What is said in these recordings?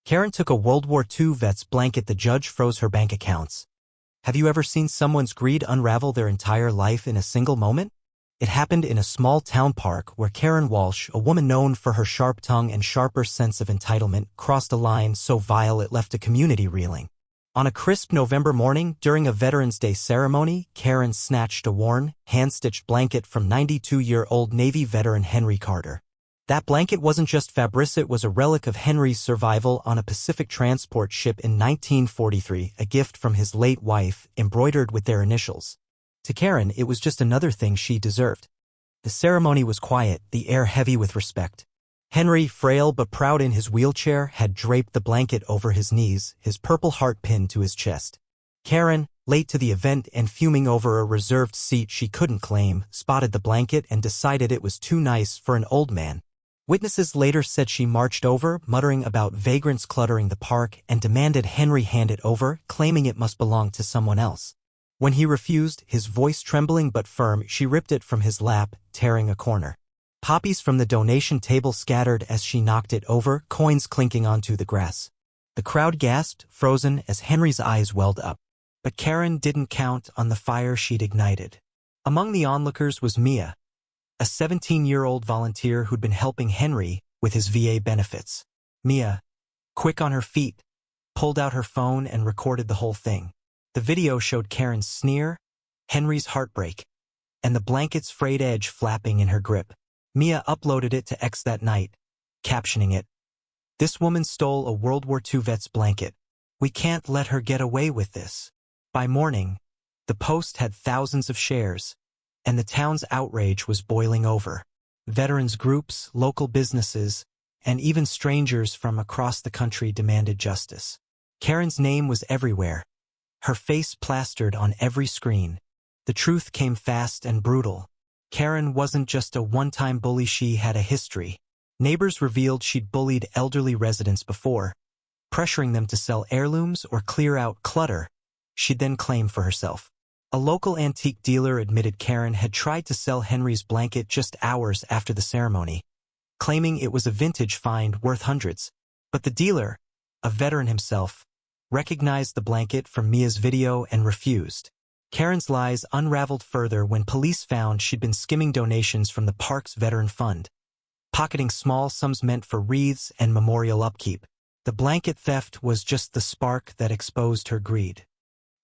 Karen took a World War II vet's blanket. The judge froze her bank accounts. Have you ever seen someone's greed unravel their entire life in a single moment? It happened in a small town park where Karen Walsh, a woman known for her sharp tongue and sharper sense of entitlement, crossed a line so vile it left a community reeling. On a crisp November morning, during a Veterans Day ceremony, Karen snatched a worn, hand-stitched blanket from 92-year-old Navy veteran Henry Carter. That blanket wasn't just fabric, it was a relic of Henry's survival on a Pacific transport ship in 1943, a gift from his late wife, embroidered with their initials. To Karen, it was just another thing she deserved. The ceremony was quiet, the air heavy with respect. Henry, frail but proud in his wheelchair, had draped the blanket over his knees, his purple heart pinned to his chest. Karen, late to the event and fuming over a reserved seat she couldn't claim, spotted the blanket and decided it was too nice for an old man. Witnesses later said she marched over, muttering about vagrants cluttering the park, and demanded Henry hand it over, claiming it must belong to someone else. When he refused, his voice trembling but firm, she ripped it from his lap, tearing a corner. Poppies from the donation table scattered as she knocked it over, coins clinking onto the grass. The crowd gasped, frozen, as Henry's eyes welled up. But Karen didn't count on the fire she'd ignited. Among the onlookers was Mia, a 17-year-old volunteer who'd been helping Henry with his VA benefits. Mia, quick on her feet, pulled out her phone and recorded the whole thing. The video showed Karen's sneer, Henry's heartbreak, and the blanket's frayed edge flapping in her grip. Mia uploaded it to X that night, captioning it, "This woman stole a World War II vet's blanket. We can't let her get away with this." By morning, the post had thousands of shares, and the town's outrage was boiling over. Veterans groups, local businesses, and even strangers from across the country demanded justice. Karen's name was everywhere, her face plastered on every screen. The truth came fast and brutal. Karen wasn't just a one-time bully, she had a history. Neighbors revealed she'd bullied elderly residents before, pressuring them to sell heirlooms or clear out clutter she'd then claim for herself. A local antique dealer admitted Karen had tried to sell Henry's blanket just hours after the ceremony, claiming it was a vintage find worth hundreds. But the dealer, a veteran himself, recognized the blanket from Mia's video and refused. Karen's lies unraveled further when police found she'd been skimming donations from the park's veteran fund, pocketing small sums meant for wreaths and memorial upkeep. The blanket theft was just the spark that exposed her greed.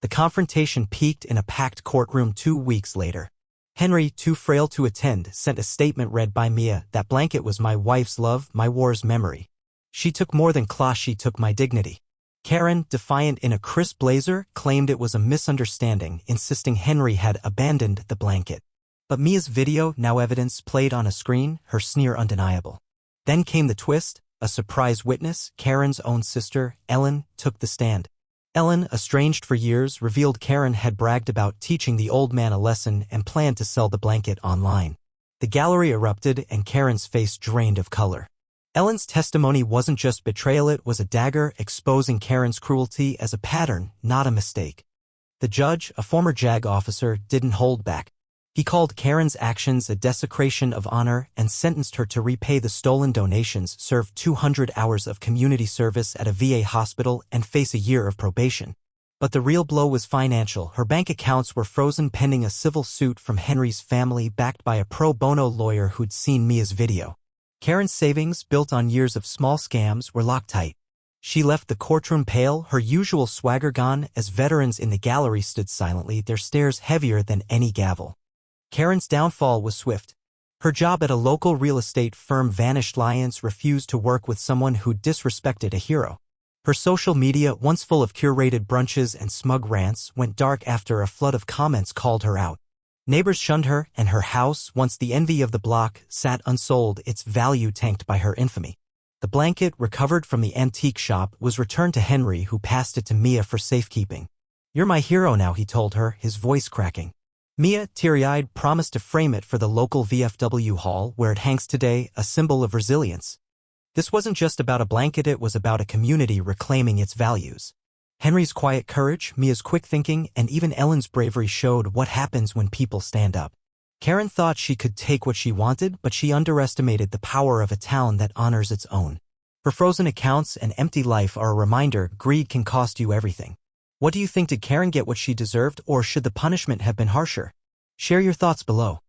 The confrontation peaked in a packed courtroom 2 weeks later. Henry, too frail to attend, sent a statement read by Mia. "That blanket was my wife's love, my war's memory. She took more than cloth, she took my dignity." Karen, defiant in a crisp blazer, claimed it was a misunderstanding, insisting Henry had abandoned the blanket. But Mia's video, now evidence played on a screen, her sneer undeniable. Then came the twist. A surprise witness, Karen's own sister, Ellen, took the stand. Ellen, estranged for years, revealed Karen had bragged about teaching the old man a lesson and planned to sell the blanket online. The gallery erupted and Karen's face drained of color. Ellen's testimony wasn't just betrayal, it was a dagger exposing Karen's cruelty as a pattern, not a mistake. The judge, a former JAG officer, didn't hold back. He called Karen's actions a desecration of honor and sentenced her to repay the stolen donations, serve 200 hours of community service at a VA hospital, and face a year of probation. But the real blow was financial. Her bank accounts were frozen pending a civil suit from Henry's family backed by a pro bono lawyer who'd seen Mia's video. Karen's savings, built on years of small scams, were locked tight. She left the courtroom pale, her usual swagger gone, as veterans in the gallery stood silently, their stares heavier than any gavel. Karen's downfall was swift. Her job at a local real estate firm vanished. Clients refused to work with someone who disrespected a hero. Her social media, once full of curated brunches and smug rants, went dark after a flood of comments called her out. Neighbors shunned her, and her house, once the envy of the block, sat unsold, its value tanked by her infamy. The blanket, recovered from the antique shop, was returned to Henry, who passed it to Mia for safekeeping. "You're my hero now," he told her, his voice cracking. Mia, teary-eyed, promised to frame it for the local VFW hall, where it hangs today, a symbol of resilience. This wasn't just about a blanket, it was about a community reclaiming its values. Henry's quiet courage, Mia's quick thinking, and even Ellen's bravery showed what happens when people stand up. Karen thought she could take what she wanted, but she underestimated the power of a town that honors its own. Her frozen accounts and empty life are a reminder greed can cost you everything. What do you think? Did Karen get what she deserved, or should the punishment have been harsher? Share your thoughts below.